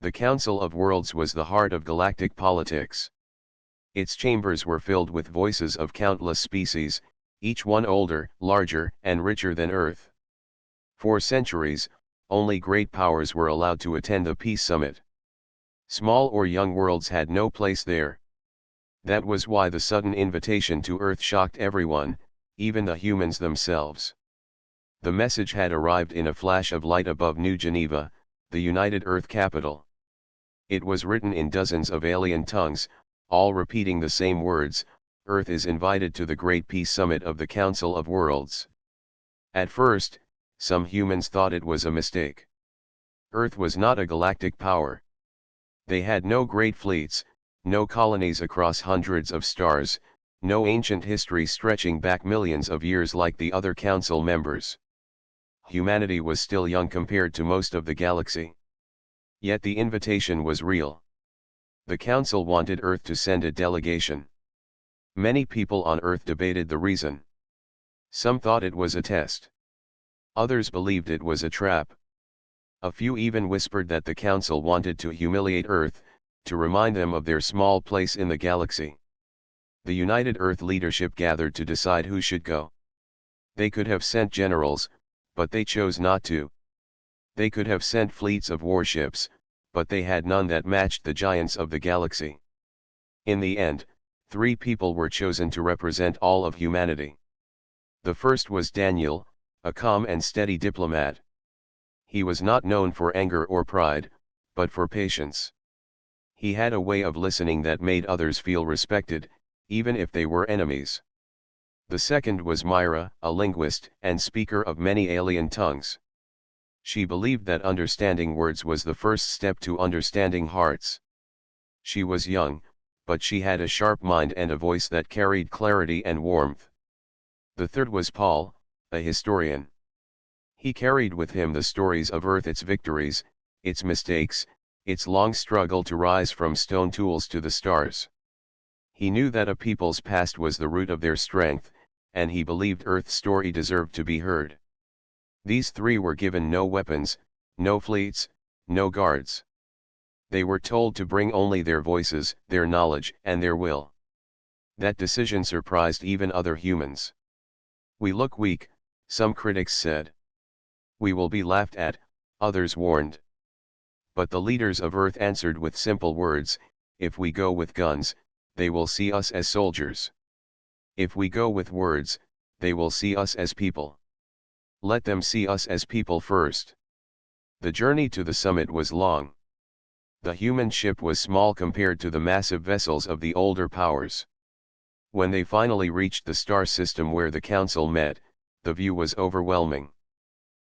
The Council of Worlds was the heart of galactic politics. Its chambers were filled with voices of countless species, each one older, larger, and richer than Earth. For centuries, only great powers were allowed to attend the Peace Summit. Small or young worlds had no place there. That was why the sudden invitation to Earth shocked everyone, even the humans themselves. The message had arrived in a flash of light above New Geneva, the United Earth capital. It was written in dozens of alien tongues, all repeating the same words: Earth is invited to the Great Peace Summit of the Council of Worlds. At first, some humans thought it was a mistake. Earth was not a galactic power. They had no great fleets, no colonies across hundreds of stars, no ancient history stretching back millions of years like the other council members. Humanity was still young compared to most of the galaxy. Yet the invitation was real. The council wanted Earth to send a delegation. Many people on Earth debated the reason. Some thought it was a test. Others believed it was a trap. A few even whispered that the council wanted to humiliate Earth, to remind them of their small place in the galaxy. The United Earth leadership gathered to decide who should go. They could have sent generals, but they chose not to. They could have sent fleets of warships, but they had none that matched the giants of the galaxy. In the end, 3 people were chosen to represent all of humanity. The first was Daniel, a calm and steady diplomat. He was not known for anger or pride, but for patience. He had a way of listening that made others feel respected, even if they were enemies. The second was Myra, a linguist and speaker of many alien tongues. She believed that understanding words was the first step to understanding hearts. She was young, but she had a sharp mind and a voice that carried clarity and warmth. The third was Paul, a historian. He carried with him the stories of Earth, its victories, its mistakes, its long struggle to rise from stone tools to the stars. He knew that a people's past was the root of their strength, and he believed Earth's story deserved to be heard. These 3 were given no weapons, no fleets, no guards. They were told to bring only their voices, their knowledge, and their will. That decision surprised even other humans. "We look weak," some critics said. "We will be laughed at," others warned. But the leaders of Earth answered with simple words: if we go with guns, they will see us as soldiers. If we go with words, they will see us as people. Let them see us as people first. The journey to the summit was long. The human ship was small compared to the massive vessels of the older powers. When they finally reached the star system where the council met, the view was overwhelming.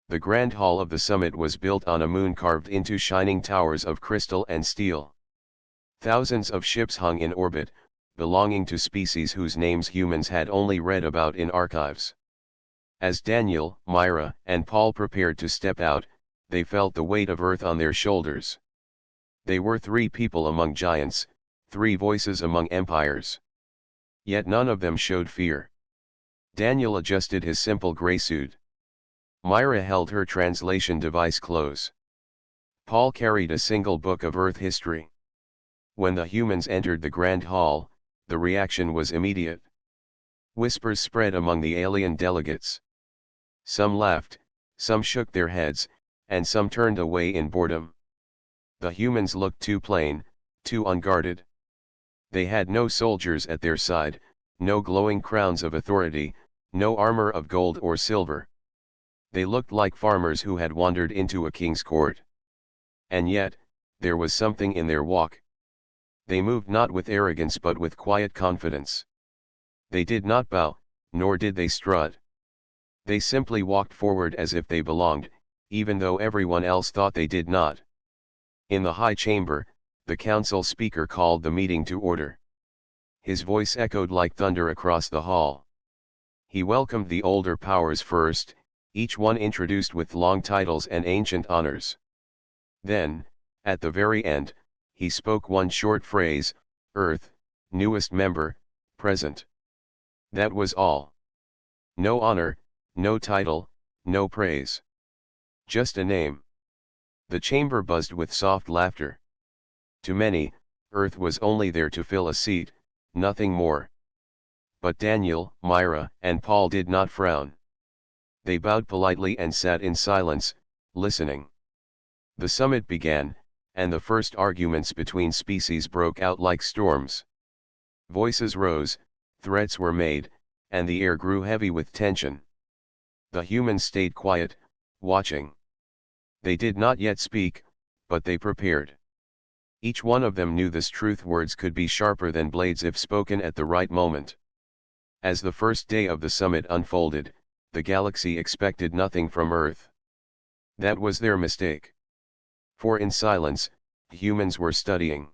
The grand hall of the summit was built on a moon carved into shining towers of crystal and steel. Thousands of ships hung in orbit, belonging to species whose names humans had only read about in archives. As Daniel, Myra, and Paul prepared to step out, they felt the weight of Earth on their shoulders. They were 3 people among giants, 3 voices among empires. Yet none of them showed fear. Daniel adjusted his simple gray suit. Myra held her translation device close. Paul carried a single book of Earth history. When the humans entered the grand hall, the reaction was immediate. Whispers spread among the alien delegates. Some laughed, some shook their heads, and some turned away in boredom. The humans looked too plain, too unguarded. They had no soldiers at their side, no glowing crowns of authority, no armor of gold or silver. They looked like farmers who had wandered into a king's court. And yet, there was something in their walk. They moved not with arrogance but with quiet confidence. They did not bow, nor did they strut. They simply walked forward as if they belonged, even though everyone else thought they did not. In the high chamber, the council speaker called the meeting to order. His voice echoed like thunder across the hall. He welcomed the older powers first, each one introduced with long titles and ancient honors. Then, at the very end, he spoke one short phrase: Earth, newest member, present. That was all. No honor, no title, no praise. Just a name. The chamber buzzed with soft laughter. To many, Earth was only there to fill a seat, nothing more. But Daniel, Myra, and Paul did not frown. They bowed politely and sat in silence, listening. The summit began, and the first arguments between species broke out like storms. Voices rose, threats were made, and the air grew heavy with tension. The humans stayed quiet, watching. They did not yet speak, but they prepared. Each one of them knew this truth: words could be sharper than blades if spoken at the right moment. As the first day of the summit unfolded, the galaxy expected nothing from Earth. That was their mistake. For in silence, humans were studying.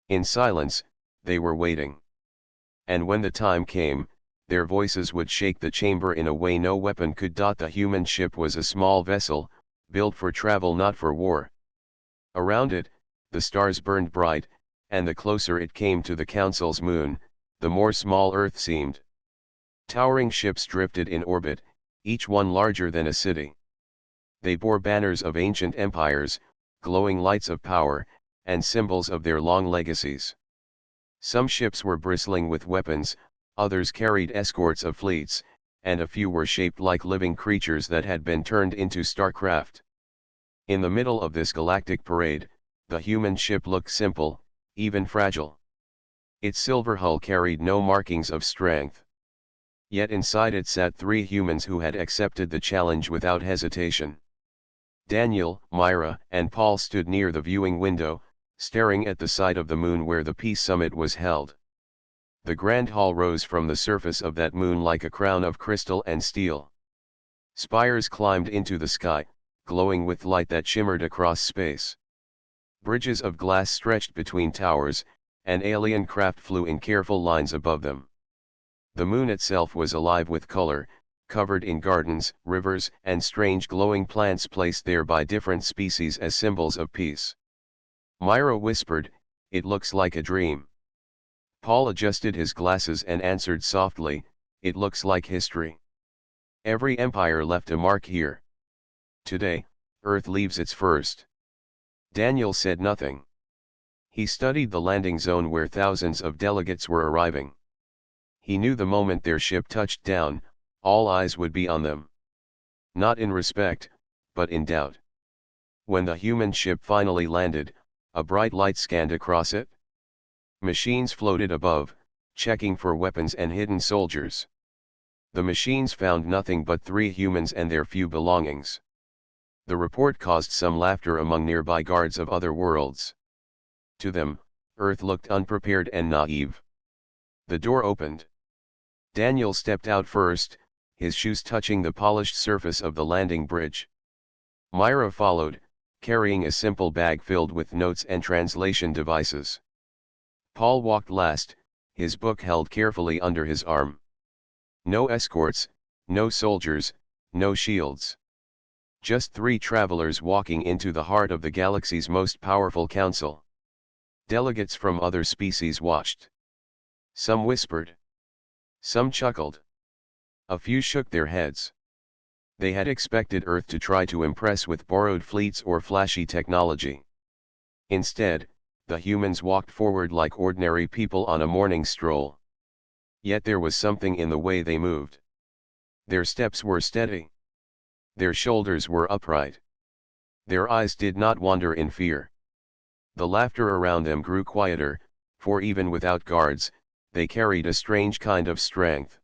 In silence, they were waiting. And when the time came, their voices would shake the chamber in a way no weapon could. The human ship was a small vessel, built for travel, not for war. Around it, the stars burned bright, and the closer it came to the Council's moon, the more small Earth seemed. Towering ships drifted in orbit, each one larger than a city. They bore banners of ancient empires, glowing lights of power, and symbols of their long legacies. Some ships were bristling with weapons, others carried escorts of fleets, and a few were shaped like living creatures that had been turned into starcraft. In the middle of this galactic parade, the human ship looked simple, even fragile. Its silver hull carried no markings of strength. Yet inside it sat three humans who had accepted the challenge without hesitation. Daniel, Myra, and Paul stood near the viewing window, staring at the side of the moon where the peace summit was held. The grand hall rose from the surface of that moon like a crown of crystal and steel. Spires climbed into the sky, glowing with light that shimmered across space. Bridges of glass stretched between towers, and alien craft flew in careful lines above them. The moon itself was alive with color, covered in gardens, rivers, and strange glowing plants placed there by different species as symbols of peace. Myra whispered, "It looks like a dream." Paul adjusted his glasses and answered softly, "It looks like history. Every empire left a mark here. Today, Earth leaves its first." Daniel said nothing. He studied the landing zone where thousands of delegates were arriving. He knew the moment their ship touched down, all eyes would be on them. Not in respect, but in doubt. When the human ship finally landed, a bright light scanned across it. Machines floated above, checking for weapons and hidden soldiers. The machines found nothing but three humans and their few belongings. The report caused some laughter among nearby guards of other worlds. To them, Earth looked unprepared and naive. The door opened. Daniel stepped out first, his shoes touching the polished surface of the landing bridge. Myra followed, carrying a simple bag filled with notes and translation devices. Paul walked last, his book held carefully under his arm. No escorts, no soldiers, no shields. Just three travelers walking into the heart of the galaxy's most powerful council. Delegates from other species watched. Some whispered. Some chuckled. A few shook their heads. They had expected Earth to try to impress with borrowed fleets or flashy technology. Instead, the humans walked forward like ordinary people on a morning stroll. Yet there was something in the way they moved. Their steps were steady. Their shoulders were upright. Their eyes did not wander in fear. The laughter around them grew quieter, for even without guards, they carried a strange kind of strength.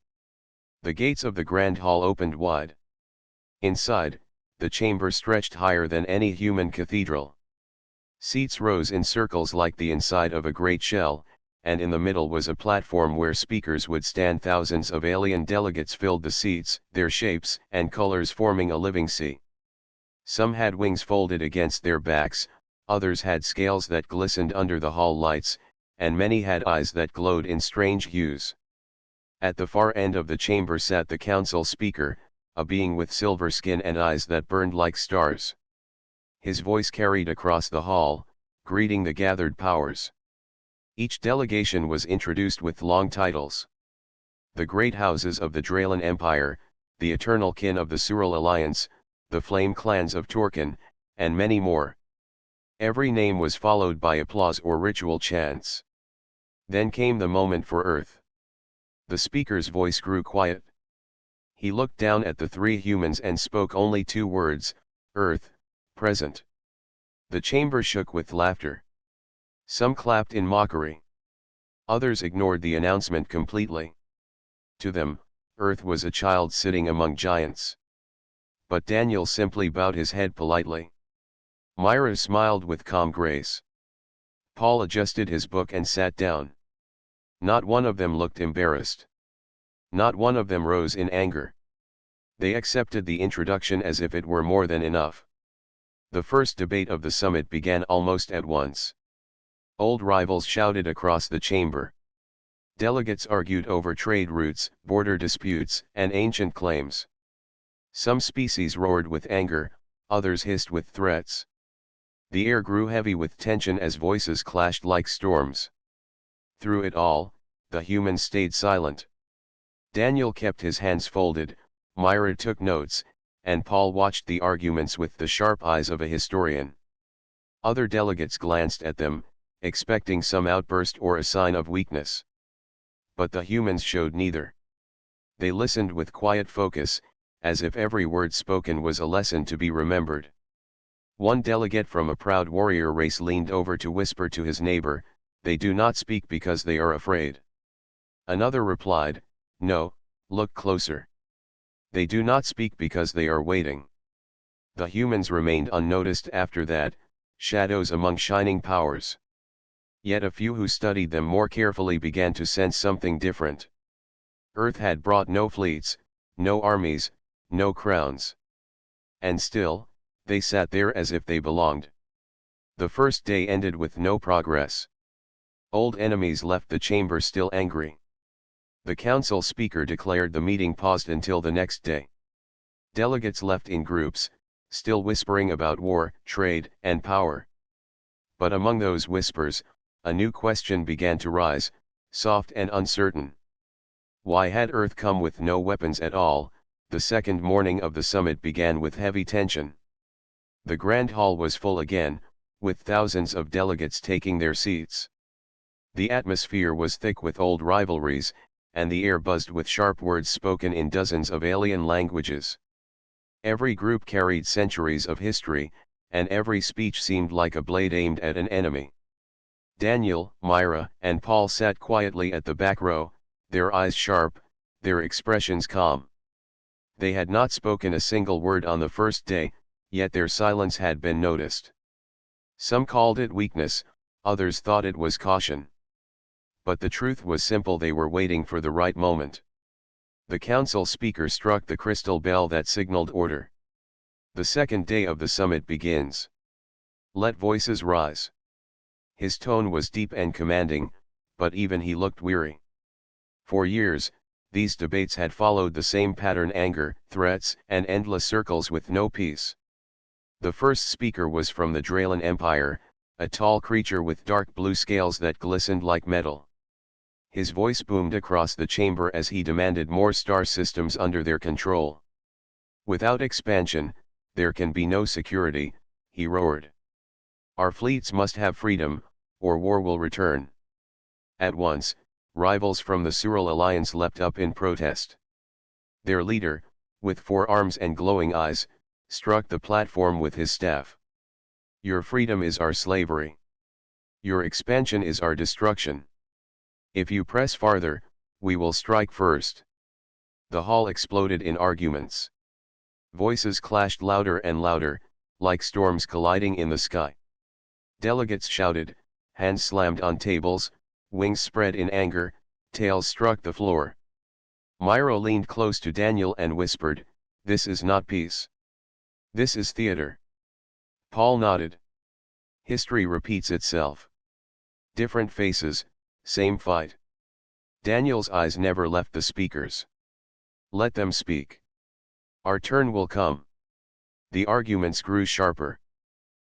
The gates of the grand hall opened wide. Inside, the chamber stretched higher than any human cathedral. Seats rose in circles like the inside of a great shell, and in the middle was a platform where speakers would stand. Thousands of alien delegates filled the seats, their shapes and colors forming a living sea. Some had wings folded against their backs, others had scales that glistened under the hall lights, and many had eyes that glowed in strange hues. At the far end of the chamber sat the council speaker, a being with silver skin and eyes that burned like stars. His voice carried across the hall, greeting the gathered powers. Each delegation was introduced with long titles. The great houses of the Draylan Empire, the eternal kin of the Sural Alliance, the flame clans of Torkin, and many more. Every name was followed by applause or ritual chants. Then came the moment for Earth. The speaker's voice grew quiet. He looked down at the three humans and spoke only two words, Earth, present. The chamber shook with laughter. Some clapped in mockery. Others ignored the announcement completely. To them, Earth was a child sitting among giants. But Daniel simply bowed his head politely. Myra smiled with calm grace. Paul adjusted his book and sat down. Not one of them looked embarrassed. Not one of them rose in anger. They accepted the introduction as if it were more than enough. The first debate of the summit began almost at once. Old rivals shouted across the chamber. Delegates argued over trade routes, border disputes, and ancient claims. Some species roared with anger, others hissed with threats. The air grew heavy with tension as voices clashed like storms. Through it all, the humans stayed silent. Daniel kept his hands folded, Myra took notes, and Paul watched the arguments with the sharp eyes of a historian. Other delegates glanced at them, expecting some outburst or a sign of weakness. But the humans showed neither. They listened with quiet focus, as if every word spoken was a lesson to be remembered. One delegate from a proud warrior race leaned over to whisper to his neighbor, "They do not speak because they are afraid." Another replied, "No, look closer. They do not speak because they are waiting." The humans remained unnoticed after that, shadows among shining powers. Yet a few who studied them more carefully began to sense something different. Earth had brought no fleets, no armies, no crowns. And still, they sat there as if they belonged. The first day ended with no progress. Old enemies left the chamber still angry. The council speaker declared the meeting paused until the next day. Delegates left in groups, still whispering about war, trade, and power. But among those whispers, a new question began to rise, soft and uncertain. Why had Earth come with no weapons at all? The second morning of the summit began with heavy tension. The grand hall was full again, with thousands of delegates taking their seats. The atmosphere was thick with old rivalries, and the air buzzed with sharp words spoken in dozens of alien languages. Every group carried centuries of history, and every speech seemed like a blade aimed at an enemy. Daniel, Myra, and Paul sat quietly at the back row, their eyes sharp, their expressions calm. They had not spoken a single word on the first day, yet their silence had been noticed. Some called it weakness, others thought it was caution. But the truth was simple: they were waiting for the right moment. The council speaker struck the crystal bell that signaled order. The second day of the summit begins. Let voices rise. His tone was deep and commanding, but even he looked weary. For years, these debates had followed the same pattern: anger, threats, and endless circles with no peace. The first speaker was from the Draylan Empire, a tall creature with dark blue scales that glistened like metal. His voice boomed across the chamber as he demanded more star systems under their control. "Without expansion, there can be no security," he roared. "Our fleets must have freedom, or war will return." At once, rivals from the Sural Alliance leapt up in protest. Their leader, with 4 arms and glowing eyes, struck the platform with his staff. "Your freedom is our slavery. Your expansion is our destruction. If you press farther, we will strike first." The hall exploded in arguments. Voices clashed louder and louder, like storms colliding in the sky. Delegates shouted, hands slammed on tables, wings spread in anger, tails struck the floor. Myro leaned close to Daniel and whispered, "This is not peace. This is theater." Paul nodded. History repeats itself. Different faces, same fight. Daniel's eyes never left the speakers. "Let them speak. Our turn will come." The arguments grew sharper.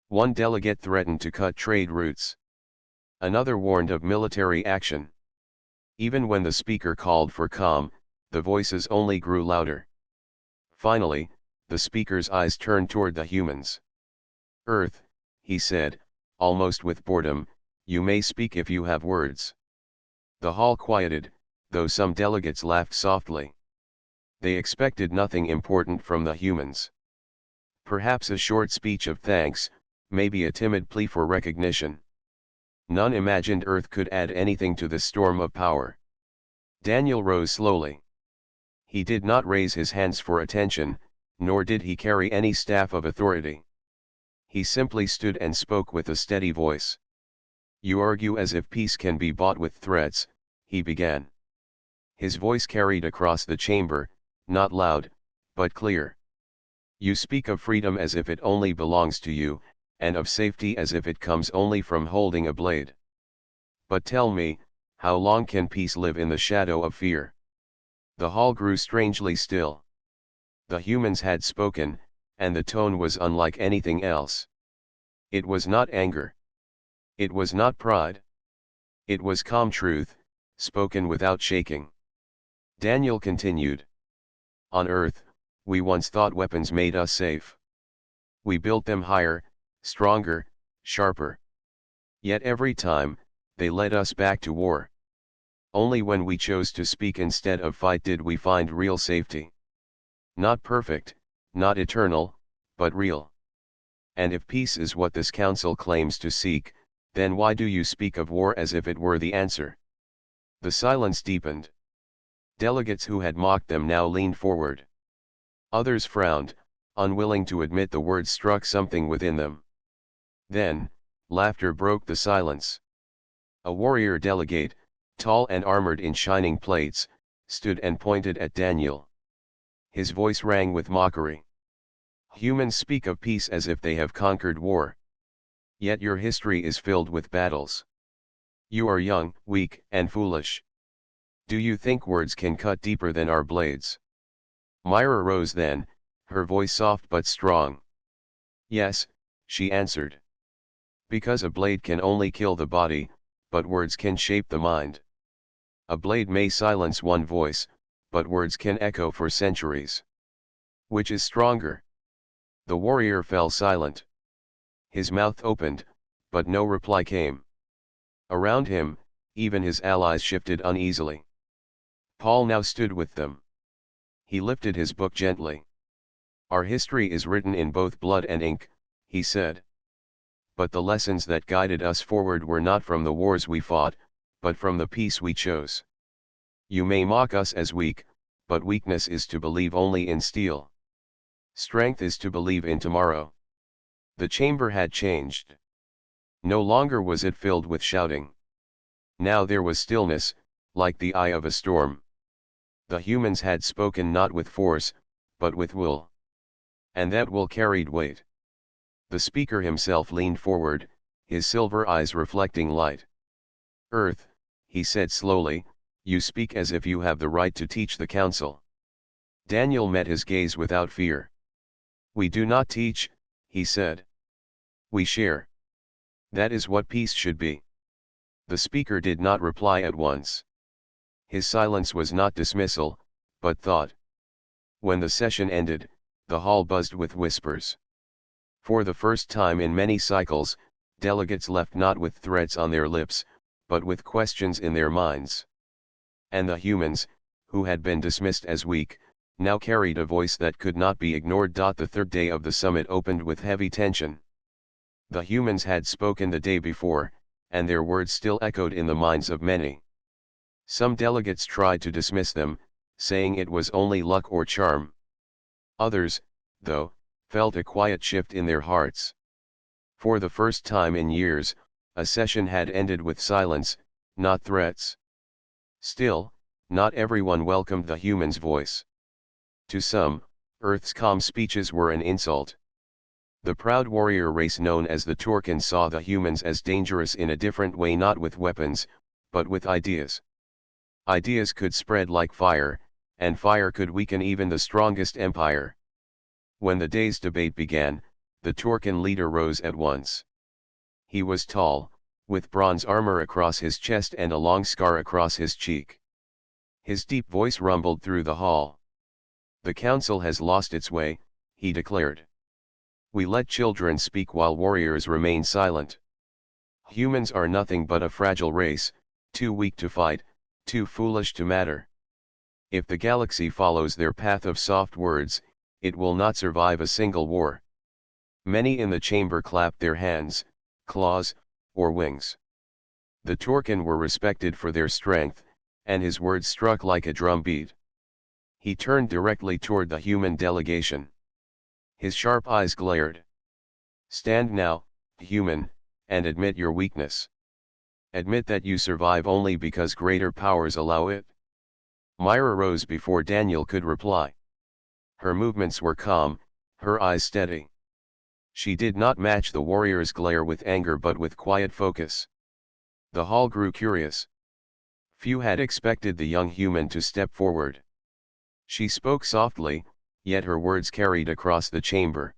One delegate threatened to cut trade routes. Another warned of military action. Even when the speaker called for calm, the voices only grew louder. Finally, the speaker's eyes turned toward the humans. "Earth," he said, almost with boredom, "You may speak if you have words." The hall quieted, though some delegates laughed softly. They expected nothing important from the humans. Perhaps a short speech of thanks, maybe a timid plea for recognition. None imagined Earth could add anything to the storm of power. Daniel rose slowly. He did not raise his hands for attention, nor did he carry any staff of authority. He simply stood and spoke with a steady voice. "You argue as if peace can be bought with threats," he began. His voice carried across the chamber, not loud, but clear. "You speak of freedom as if it only belongs to you, and of safety as if it comes only from holding a blade. But tell me, how long can peace live in the shadow of fear?" The hall grew strangely still. The humans had spoken, and the tone was unlike anything else. It was not anger. It was not pride. It was calm truth, spoken without shaking. Daniel continued. "On Earth, we once thought weapons made us safe. We built them higher, stronger, sharper. Yet every time, they led us back to war. Only when we chose to speak instead of fight did we find real safety. Not perfect, not eternal, but real. And if peace is what this council claims to seek, then why do you speak of war as if it were the answer?" The silence deepened. Delegates who had mocked them now leaned forward. Others frowned, unwilling to admit the words struck something within them. Then, laughter broke the silence. A warrior delegate, tall and armored in shining plates, stood and pointed at Daniel. His voice rang with mockery. "Humans speak of peace as if they have conquered war. Yet your history is filled with battles. You are young, weak, and foolish. Do you think words can cut deeper than our blades?" Myra rose then, her voice soft but strong. "Yes," she answered. "Because a blade can only kill the body, but words can shape the mind. A blade may silence one voice, but words can echo for centuries. Which is stronger?" The warrior fell silent. His mouth opened, but no reply came. Around him, even his allies shifted uneasily. Paul now stood with them. He lifted his book gently. "Our history is written in both blood and ink," he said. "But the lessons that guided us forward were not from the wars we fought, but from the peace we chose. You may mock us as weak, but weakness is to believe only in steel. Strength is to believe in tomorrow." The chamber had changed. No longer was it filled with shouting. Now there was stillness, like the eye of a storm. The humans had spoken not with force, but with will. And that will carried weight. The speaker himself leaned forward, his silver eyes reflecting light. "Earth," he said slowly, "you speak as if you have the right to teach the council." Daniel met his gaze without fear. "We do not teach," he said. "We share. That is what peace should be." The speaker did not reply at once. His silence was not dismissal, but thought. When the session ended, the hall buzzed with whispers. For the first time in many cycles, delegates left not with threats on their lips, but with questions in their minds. And the humans, who had been dismissed as weak, now carried a voice that could not be ignored. The third day of the summit opened with heavy tension. The humans had spoken the day before, and their words still echoed in the minds of many. Some delegates tried to dismiss them, saying it was only luck or charm. Others, though, felt a quiet shift in their hearts. For the first time in years, a session had ended with silence, not threats. Still, not everyone welcomed the human's voice. To some, Earth's calm speeches were an insult. The proud warrior race known as the Turkans saw the humans as dangerous in a different way, not with weapons, but with ideas. Ideas could spread like fire, and fire could weaken even the strongest empire. When the day's debate began, the Turkan leader rose at once. He was tall, with bronze armor across his chest and a long scar across his cheek. His deep voice rumbled through the hall. "The council has lost its way," he declared. "We let children speak while warriors remain silent. Humans are nothing but a fragile race, too weak to fight, too foolish to matter. If the galaxy follows their path of soft words, it will not survive a single war. Many in the chamber clapped their hands, claws, or wings. The Turken were respected for their strength, and his words struck like a drum beat. He turned directly toward the human delegation. His sharp eyes glared. Stand now, human, and admit your weakness. Admit that you survive only because greater powers allow it. Myra rose before Daniel could reply. Her movements were calm, her eyes steady. She did not match the warrior's glare with anger but with quiet focus. The hall grew curious. Few had expected the young human to step forward. She spoke softly, yet her words carried across the chamber.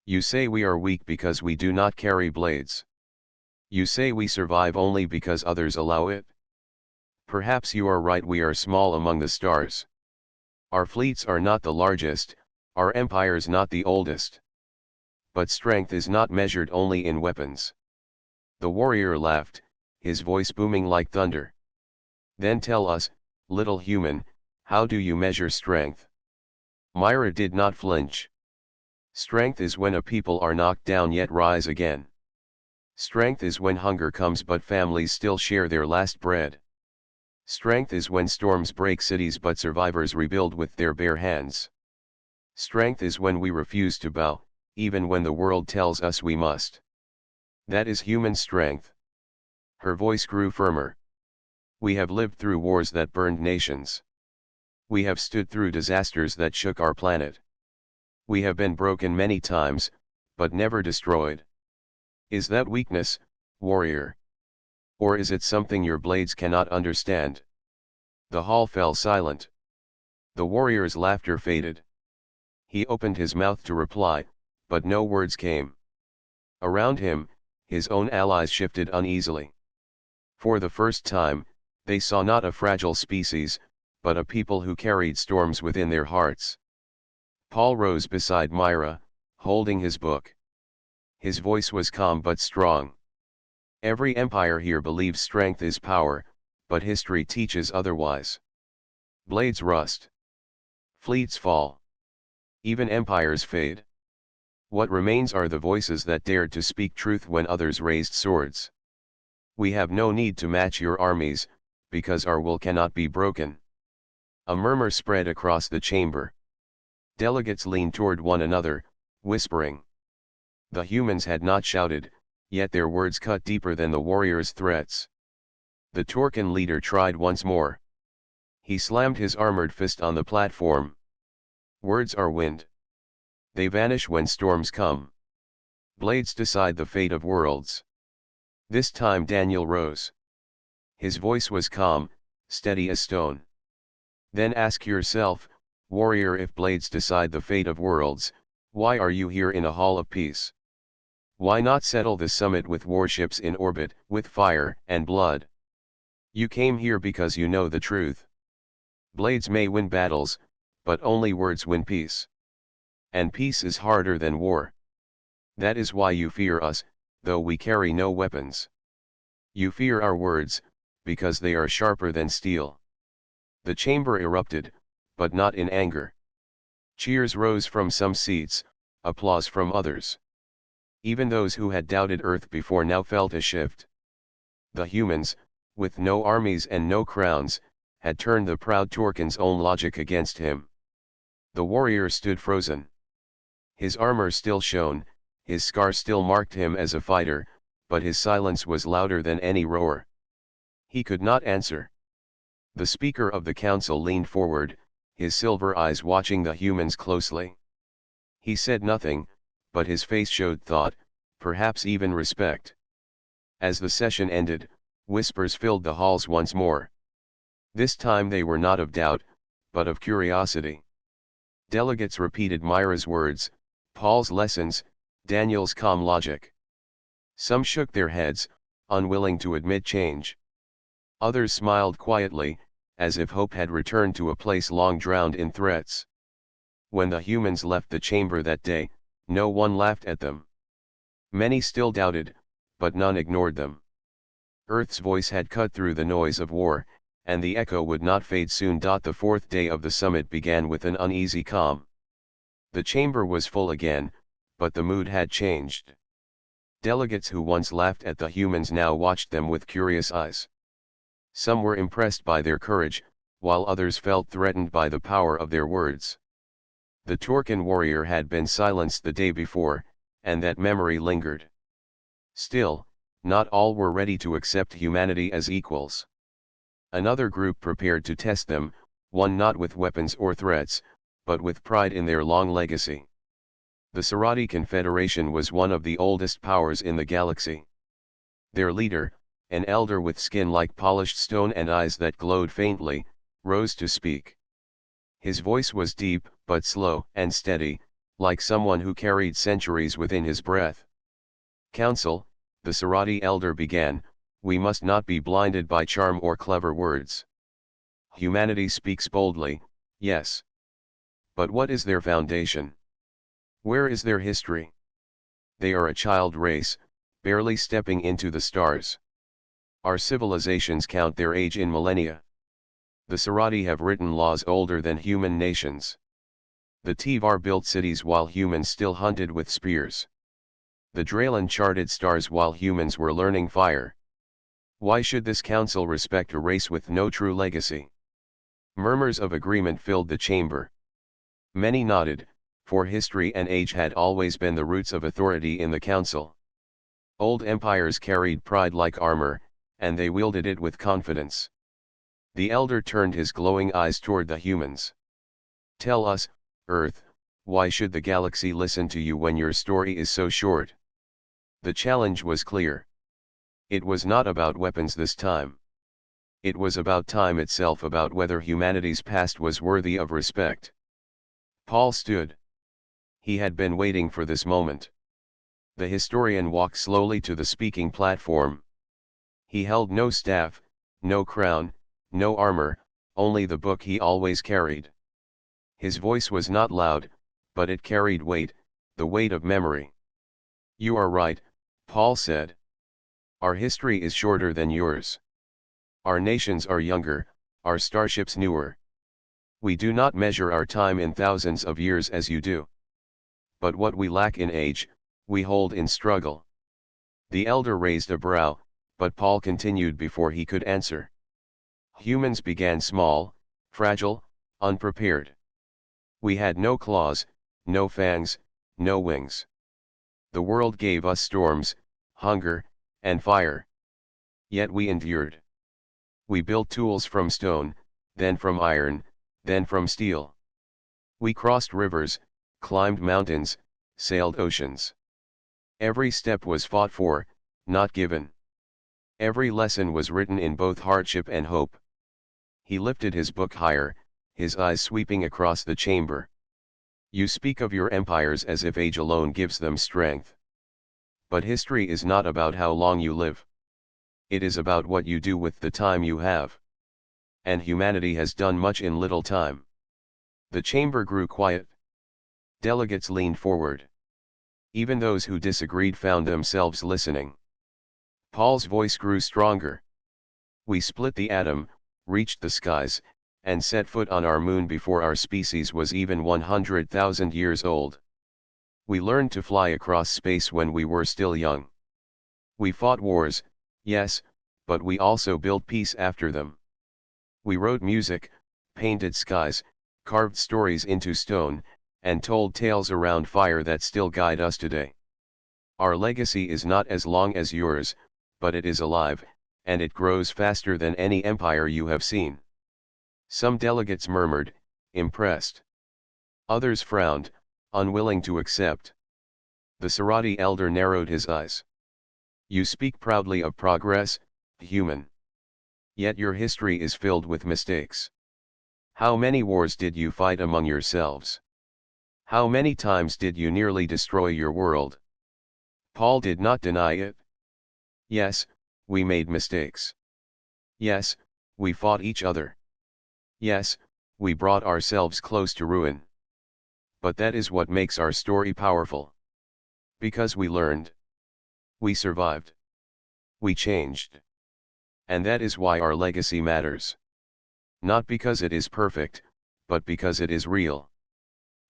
You say we are weak because we do not carry blades. You say we survive only because others allow it. Perhaps you are right, we are small among the stars. Our fleets are not the largest, our empires not the oldest. But strength is not measured only in weapons. The warrior laughed, his voice booming like thunder. Then tell us, little human, how do you measure strength? Myra did not flinch. Strength is when a people are knocked down yet rise again. Strength is when hunger comes but families still share their last bread. Strength is when storms break cities but survivors rebuild with their bare hands. Strength is when we refuse to bow, even when the world tells us we must. That is human strength. Her voice grew firmer. We have lived through wars that burned nations. We have stood through disasters that shook our planet. We have been broken many times, but never destroyed. Is that weakness, warrior? Or is it something your blades cannot understand? The hall fell silent. The warrior's laughter faded. He opened his mouth to reply, but no words came. Around him, his own allies shifted uneasily. For the first time, they saw not a fragile species, but a people who carried storms within their hearts. Paul rose beside Myra, holding his book. His voice was calm but strong. Every empire here believes strength is power, but history teaches otherwise. Blades rust. Fleets fall. Even empires fade. What remains are the voices that dared to speak truth when others raised swords. We have no need to match your armies, because our will cannot be broken. A murmur spread across the chamber. Delegates leaned toward one another, whispering. The humans had not shouted, yet their words cut deeper than the warrior's threats. The Turken leader tried once more. He slammed his armored fist on the platform. Words are wind. They vanish when storms come. Blades decide the fate of worlds. This time Daniel rose. His voice was calm, steady as stone. Then ask yourself, warrior, if blades decide the fate of worlds, why are you here in a hall of peace? Why not settle the summit with warships in orbit, with fire and blood? You came here because you know the truth. Blades may win battles, but only words win peace. And peace is harder than war. That is why you fear us, though we carry no weapons. You fear our words, because they are sharper than steel. The chamber erupted, but not in anger. Cheers rose from some seats, applause from others. Even those who had doubted Earth before now felt a shift. The humans, with no armies and no crowns, had turned the proud Turken's own logic against him. The warrior stood frozen. His armor still shone, his scar still marked him as a fighter, but his silence was louder than any roar. He could not answer. The speaker of the council leaned forward, his silver eyes watching the humans closely. He said nothing, but his face showed thought, perhaps even respect. As the session ended, whispers filled the halls once more. This time they were not of doubt, but of curiosity. Delegates repeated Myra's words, Paul's lessons, Daniel's calm logic. Some shook their heads, unwilling to admit change. Others smiled quietly, as if hope had returned to a place long drowned in threats. When the humans left the chamber that day, no one laughed at them. Many still doubted, but none ignored them. Earth's voice had cut through the noise of war, and the echo would not fade soon. The fourth day of the summit began with an uneasy calm. The chamber was full again, but the mood had changed. Delegates who once laughed at the humans now watched them with curious eyes. Some were impressed by their courage, while others felt threatened by the power of their words. The Turkan warrior had been silenced the day before, and that memory lingered. Still, not all were ready to accept humanity as equals. Another group prepared to test them, one not with weapons or threats, but with pride in their long legacy. The Scifi Confederation was one of the oldest powers in the galaxy. Their leader, an elder with skin like polished stone and eyes that glowed faintly, rose to speak. His voice was deep, but slow and steady, like someone who carried centuries within his breath. "Council," the Scifi elder began, "we must not be blinded by charm or clever words. Humanity speaks boldly, yes. But what is their foundation? Where is their history? They are a child race, barely stepping into the stars. Our civilizations count their age in millennia. The Scifi have written laws older than human nations. The Tivar built cities while humans still hunted with spears. The Draylan charted stars while humans were learning fire. Why should this council respect a race with no true legacy?" Murmurs of agreement filled the chamber. Many nodded, for history and age had always been the roots of authority in the council. Old empires carried pride like armor, and they wielded it with confidence. The elder turned his glowing eyes toward the humans. "Tell us, Earth, why should the galaxy listen to you when your story is so short?" The challenge was clear. It was not about weapons this time. It was about time itself, about whether humanity's past was worthy of respect. Paul stood. He had been waiting for this moment. The historian walked slowly to the speaking platform. He held no staff, no crown, no armor, only the book he always carried. His voice was not loud, but it carried weight, the weight of memory. "You are right," Paul said. "Our history is shorter than yours. Our nations are younger, our starships newer. We do not measure our time in thousands of years as you do. But what we lack in age, we hold in struggle." The elder raised a brow, but Paul continued before he could answer. "Humans began small, fragile, unprepared. We had no claws, no fangs, no wings. The world gave us storms, hunger, and fire. Yet we endured. We built tools from stone, then from iron, then from steel. We crossed rivers, climbed mountains, sailed oceans. Every step was fought for, not given. Every lesson was written in both hardship and hope." He lifted his book higher, his eyes sweeping across the chamber. "You speak of your empires as if age alone gives them strength. But history is not about how long you live. It is about what you do with the time you have. And humanity has done much in little time." The chamber grew quiet. Delegates leaned forward. Even those who disagreed found themselves listening. Paul's voice grew stronger. "We split the atom, reached the skies, and set foot on our moon before our species was even 100,000 years old. We learned to fly across space when we were still young. We fought wars, yes, but we also built peace after them. We wrote music, painted skies, carved stories into stone, and told tales around fire that still guide us today. Our legacy is not as long as yours, but it is alive, and it grows faster than any empire you have seen." Some delegates murmured, impressed. Others frowned, unwilling to accept. The Scifi elder narrowed his eyes. "You speak proudly of progress, human. Yet your history is filled with mistakes. How many wars did you fight among yourselves? How many times did you nearly destroy your world?" Paul did not deny it. "Yes, we made mistakes. Yes, we fought each other. Yes, we brought ourselves close to ruin. But that is what makes our story powerful. Because we learned. We survived. We changed. And that is why our legacy matters. Not because it is perfect, but because it is real.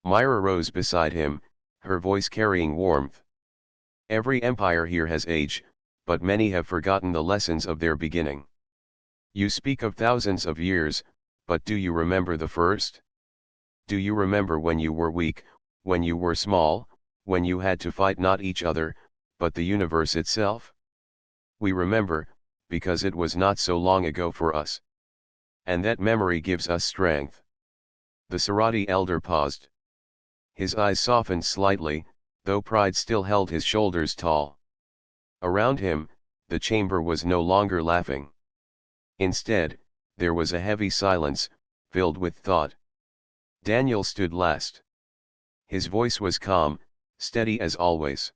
Myra rose beside him, her voice carrying warmth. Every empire here has age, but many have forgotten the lessons of their beginning. You speak of thousands of years, but do you remember the first? Do you remember when you were weak, when you were small, when you had to fight not each other, but the universe itself? We remember, because it was not so long ago for us. And that memory gives us strength. The Sarati elder paused. His eyes softened slightly, though pride still held his shoulders tall. Around him, the chamber was no longer laughing. Instead, there was a heavy silence, filled with thought. Daniel stood last. His voice was calm, steady as always.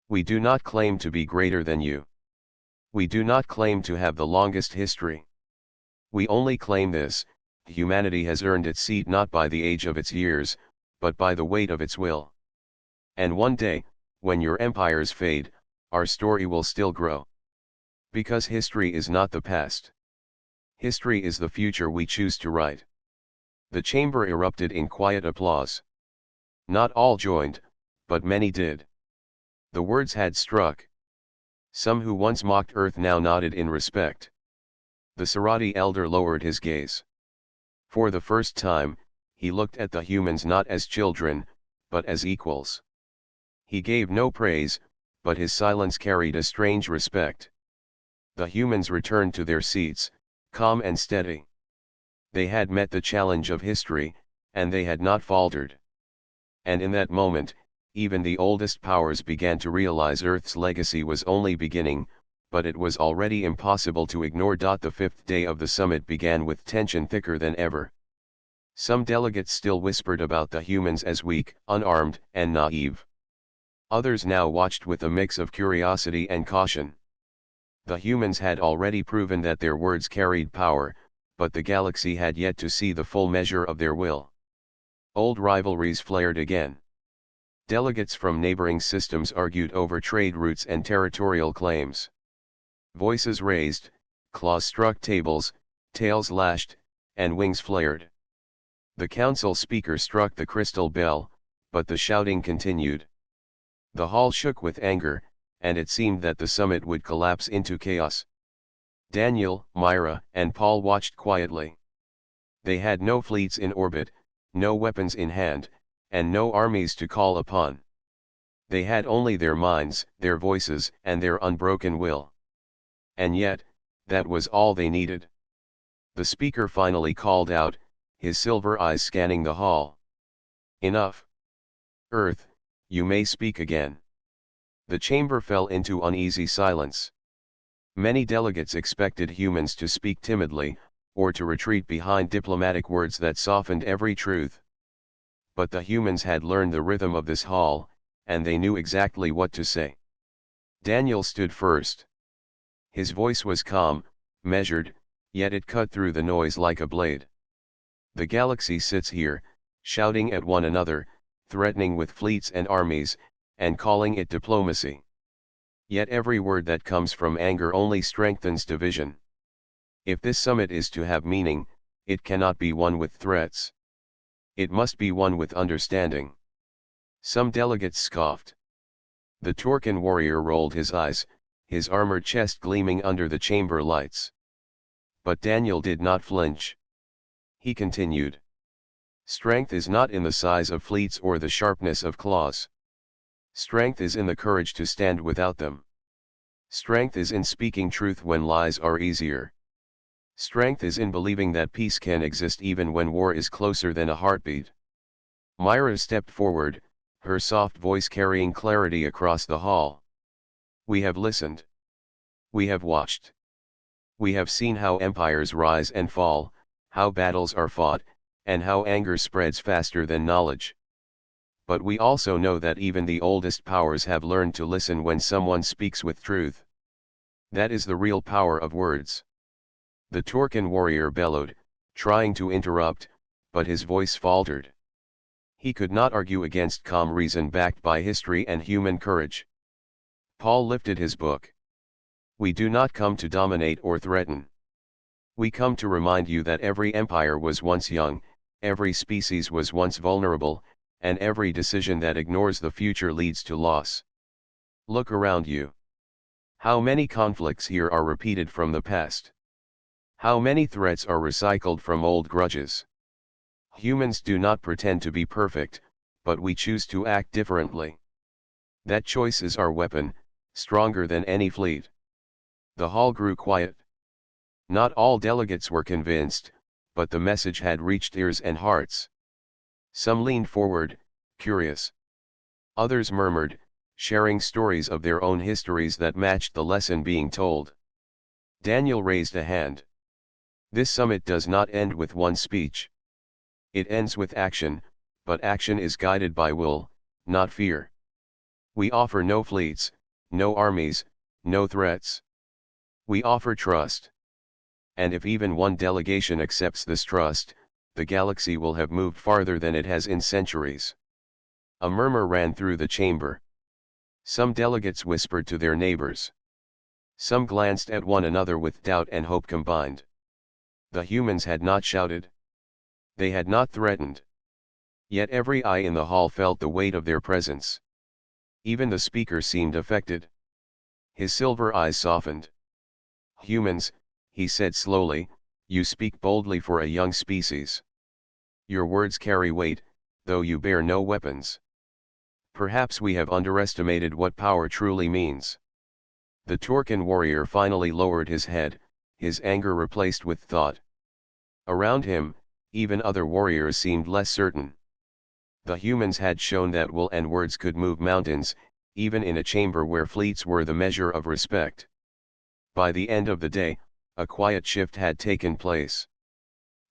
We do not claim to be greater than you. We do not claim to have the longest history. We only claim this: humanity has earned its seat not by the age of its years, but by the weight of its will. And one day, when your empires fade, our story will still grow. Because history is not the past. History is the future we choose to write. The chamber erupted in quiet applause. Not all joined, but many did. The words had struck. Some who once mocked Earth now nodded in respect. The Sarati elder lowered his gaze. For the first time, he looked at the humans not as children, but as equals. He gave no praise, but his silence carried a strange respect. The humans returned to their seats, calm and steady. They had met the challenge of history, and they had not faltered. And in that moment, even the oldest powers began to realize Earth's legacy was only beginning, but it was already impossible to ignore. The fifth day of the summit began with tension thicker than ever. Some delegates still whispered about the humans as weak, unarmed, and naive. Others now watched with a mix of curiosity and caution. The humans had already proven that their words carried power, but the galaxy had yet to see the full measure of their will. Old rivalries flared again. Delegates from neighboring systems argued over trade routes and territorial claims. Voices raised, claws struck tables, tails lashed, and wings flared. The council speaker struck the crystal bell, but the shouting continued. The hall shook with anger, and it seemed that the summit would collapse into chaos. Daniel, Myra, and Paul watched quietly. They had no fleets in orbit, no weapons in hand, and no armies to call upon. They had only their minds, their voices, and their unbroken will. And yet, that was all they needed. The speaker finally called out, his silver eyes scanning the hall. Enough. Earth, you may speak again. The chamber fell into uneasy silence. Many delegates expected humans to speak timidly, or to retreat behind diplomatic words that softened every truth. But the humans had learned the rhythm of this hall, and they knew exactly what to say. Daniel stood first. His voice was calm, measured, yet it cut through the noise like a blade. The galaxy sits here, shouting at one another, threatening with fleets and armies, and calling it diplomacy. Yet every word that comes from anger only strengthens division. If this summit is to have meaning, it cannot be one with threats. It must be one with understanding. Some delegates scoffed. The Turkan warrior rolled his eyes, his armored chest gleaming under the chamber lights. But Daniel did not flinch. He continued. Strength is not in the size of fleets or the sharpness of claws. Strength is in the courage to stand without them. Strength is in speaking truth when lies are easier. Strength is in believing that peace can exist even when war is closer than a heartbeat. Myra stepped forward, her soft voice carrying clarity across the hall. We have listened. We have watched. We have seen how empires rise and fall, how battles are fought, and how anger spreads faster than knowledge. But we also know that even the oldest powers have learned to listen when someone speaks with truth. That is the real power of words. The Turkan warrior bellowed, trying to interrupt, but his voice faltered. He could not argue against calm reason backed by history and human courage. Paul lifted his book. We do not come to dominate or threaten. We come to remind you that every empire was once young, every species was once vulnerable, and every decision that ignores the future leads to loss. Look around you. How many conflicts here are repeated from the past? How many threats are recycled from old grudges? Humans do not pretend to be perfect, but we choose to act differently. That choice is our weapon, stronger than any fleet. The hall grew quiet. Not all delegates were convinced, but the message had reached ears and hearts. Some leaned forward, curious. Others murmured, sharing stories of their own histories that matched the lesson being told. Daniel raised a hand. This summit does not end with one speech. It ends with action, but action is guided by will, not fear. We offer no fleets, no armies, no threats. We offer trust. And if even one delegation accepts this trust, the galaxy will have moved farther than it has in centuries. A murmur ran through the chamber. Some delegates whispered to their neighbors. Some glanced at one another with doubt and hope combined. The humans had not shouted. They had not threatened. Yet every eye in the hall felt the weight of their presence. Even the speaker seemed affected. His silver eyes softened. Humans, he said slowly, you speak boldly for a young species. Your words carry weight, though you bear no weapons. Perhaps we have underestimated what power truly means. The Turkan warrior finally lowered his head, his anger replaced with thought. Around him, even other warriors seemed less certain. The humans had shown that will and words could move mountains, even in a chamber where fleets were the measure of respect. By the end of the day, a quiet shift had taken place.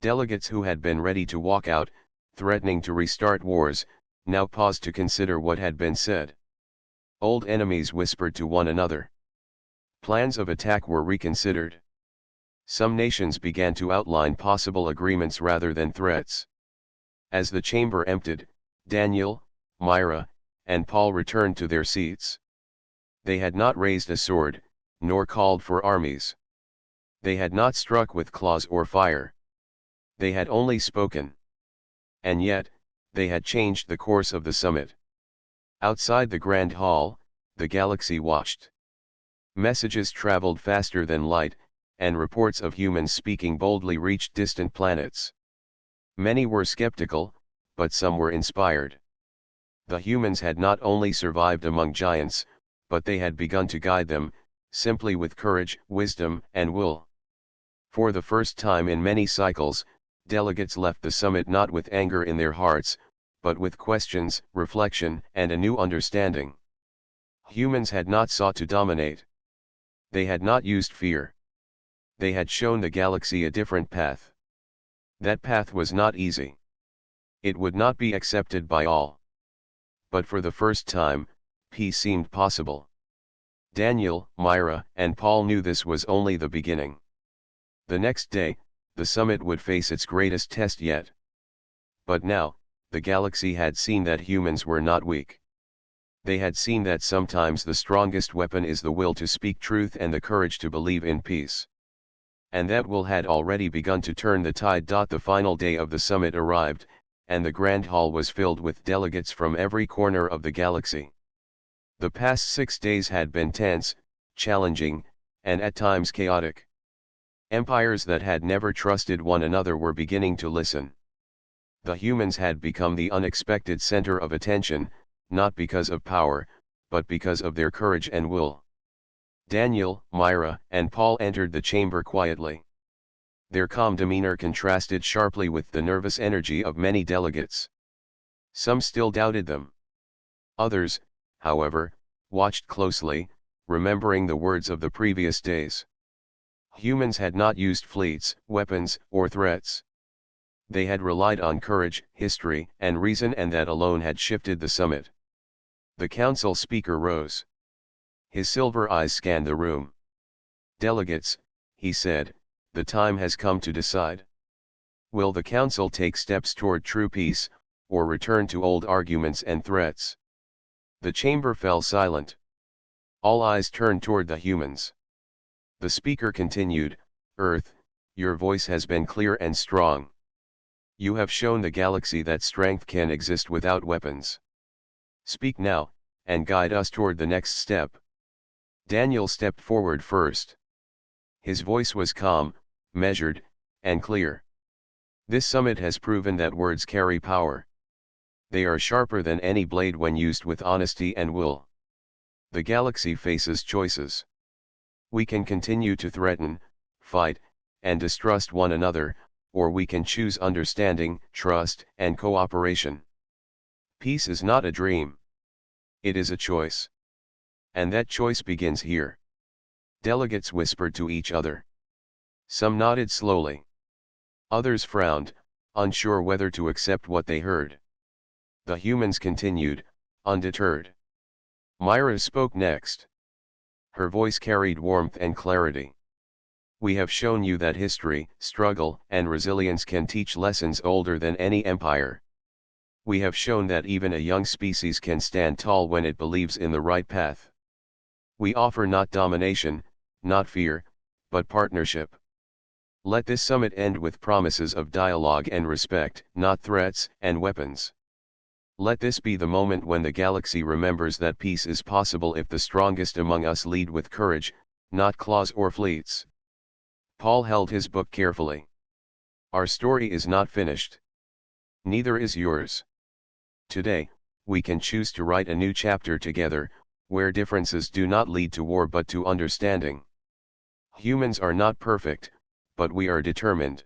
Delegates who had been ready to walk out, threatening to restart wars, now paused to consider what had been said. Old enemies whispered to one another. Plans of attack were reconsidered. Some nations began to outline possible agreements rather than threats. As the chamber emptied, Daniel, Myra, and Paul returned to their seats. They had not raised a sword, nor called for armies. They had not struck with claws or fire. They had only spoken. And yet, they had changed the course of the summit. Outside the grand hall, the galaxy watched. Messages traveled faster than light, and reports of humans speaking boldly reached distant planets. Many were skeptical, but some were inspired. The humans had not only survived among giants, but they had begun to guide them, simply with courage, wisdom, and will. For the first time in many cycles, delegates left the summit not with anger in their hearts, but with questions, reflection, and a new understanding. Humans had not sought to dominate. They had not used fear. They had shown the galaxy a different path. That path was not easy. It would not be accepted by all. But for the first time, peace seemed possible. Daniel, Myra, and Paul knew this was only the beginning. The next day, the summit would face its greatest test yet. But now, the galaxy had seen that humans were not weak. They had seen that sometimes the strongest weapon is the will to speak truth and the courage to believe in peace. And that will had already begun to turn the tide. The final day of the summit arrived, and the grand hall was filled with delegates from every corner of the galaxy. The past 6 days had been tense, challenging, and at times chaotic. Empires that had never trusted one another were beginning to listen. The humans had become the unexpected center of attention, not because of power, but because of their courage and will. Daniel, Myra, and Paul entered the chamber quietly. Their calm demeanor contrasted sharply with the nervous energy of many delegates. Some still doubted them. Others, however, watched closely, remembering the words of the previous days. Humans had not used fleets, weapons, or threats. They had relied on courage, history, and reason, and that alone had shifted the summit. The council speaker rose. His silver eyes scanned the room. Delegates, he said, the time has come to decide. Will the council take steps toward true peace, or return to old arguments and threats? The chamber fell silent. All eyes turned toward the humans. The speaker continued, Earth, your voice has been clear and strong. You have shown the galaxy that strength can exist without weapons. Speak now, and guide us toward the next step. Daniel stepped forward first. His voice was calm, measured, and clear. This summit has proven that words carry power. They are sharper than any blade when used with honesty and will. The galaxy faces choices. We can continue to threaten, fight, and distrust one another, or we can choose understanding, trust, and cooperation. Peace is not a dream. It is a choice. And that choice begins here. Delegates whispered to each other. Some nodded slowly. Others frowned, unsure whether to accept what they heard. The humans continued, undeterred. Myra spoke next. Her voice carried warmth and clarity. We have shown you that history, struggle, and resilience can teach lessons older than any empire. We have shown that even a young species can stand tall when it believes in the right path. We offer not domination, not fear, but partnership. Let this summit end with promises of dialogue and respect, not threats and weapons. Let this be the moment when the galaxy remembers that peace is possible if the strongest among us lead with courage, not claws or fleets. Paul held his book carefully. Our story is not finished. Neither is yours. Today, we can choose to write a new chapter together, where differences do not lead to war but to understanding. Humans are not perfect, but we are determined.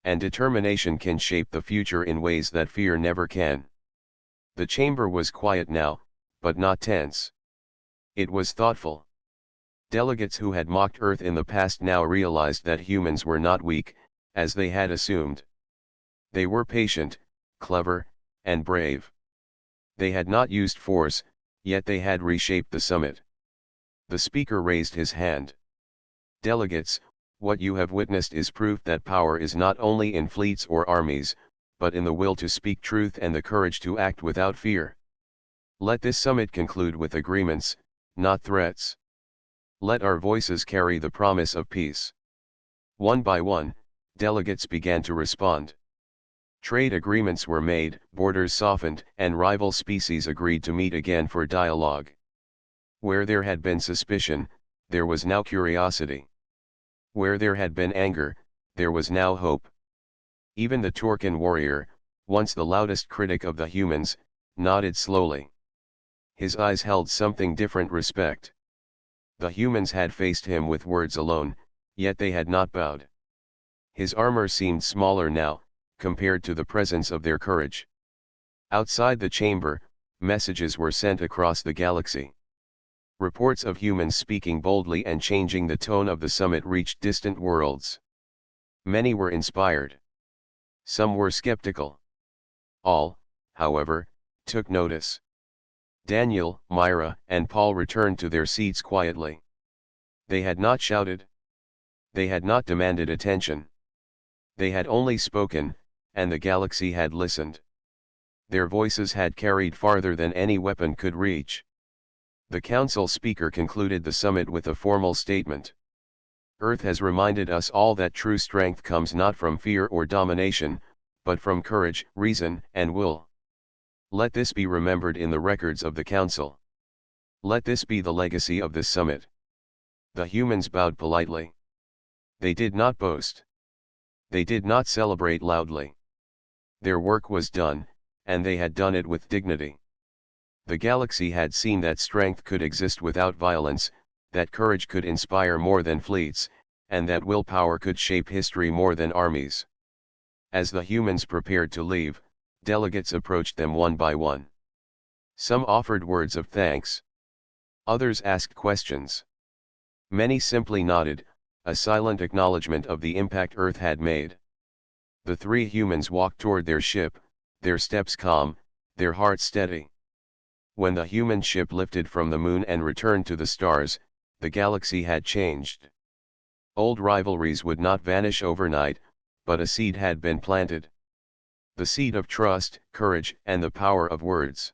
And determination can shape the future in ways that fear never can. The chamber was quiet now, but not tense. It was thoughtful. Delegates who had mocked Earth in the past now realized that humans were not weak, as they had assumed. They were patient, clever, and brave. They had not used force, yet they had reshaped the summit. The speaker raised his hand. Delegates, what you have witnessed is proof that power is not only in fleets or armies, but in the will to speak truth and the courage to act without fear. Let this summit conclude with agreements, not threats. Let our voices carry the promise of peace. One by one, delegates began to respond. Trade agreements were made, borders softened, and rival species agreed to meet again for dialogue. Where there had been suspicion, there was now curiosity. Where there had been anger, there was now hope. Even the Torcan warrior, once the loudest critic of the humans, nodded slowly. His eyes held something different: respect. The humans had faced him with words alone, yet they had not bowed. His armor seemed smaller now, compared to the presence of their courage. Outside the chamber, messages were sent across the galaxy. Reports of humans speaking boldly and changing the tone of the summit reached distant worlds. Many were inspired. Some were skeptical. All, however, took notice. Daniel, Myra, and Paul returned to their seats quietly. They had not shouted. They had not demanded attention. They had only spoken, and the galaxy had listened. Their voices had carried farther than any weapon could reach. The council speaker concluded the summit with a formal statement. Earth has reminded us all that true strength comes not from fear or domination, but from courage, reason, and will. Let this be remembered in the records of the council. Let this be the legacy of this summit. The humans bowed politely. They did not boast. They did not celebrate loudly. Their work was done, and they had done it with dignity. The galaxy had seen that strength could exist without violence, that courage could inspire more than fleets, and that willpower could shape history more than armies. As the humans prepared to leave, delegates approached them one by one. Some offered words of thanks. Others asked questions. Many simply nodded, a silent acknowledgement of the impact Earth had made. The three humans walked toward their ship, their steps calm, their hearts steady. When the human ship lifted from the moon and returned to the stars, the galaxy had changed. Old rivalries would not vanish overnight, but a seed had been planted. The seed of trust, courage, and the power of words.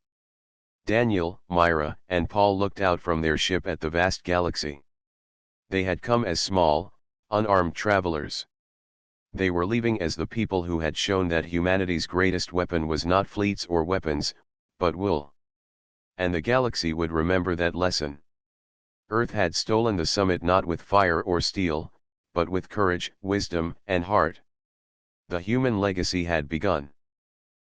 Daniel, Myra, and Paul looked out from their ship at the vast galaxy. They had come as small, unarmed travelers. They were leaving as the people who had shown that humanity's greatest weapon was not fleets or weapons, but will. And the galaxy would remember that lesson. Earth had stolen the summit not with fire or steel, but with courage, wisdom, and heart. The human legacy had begun.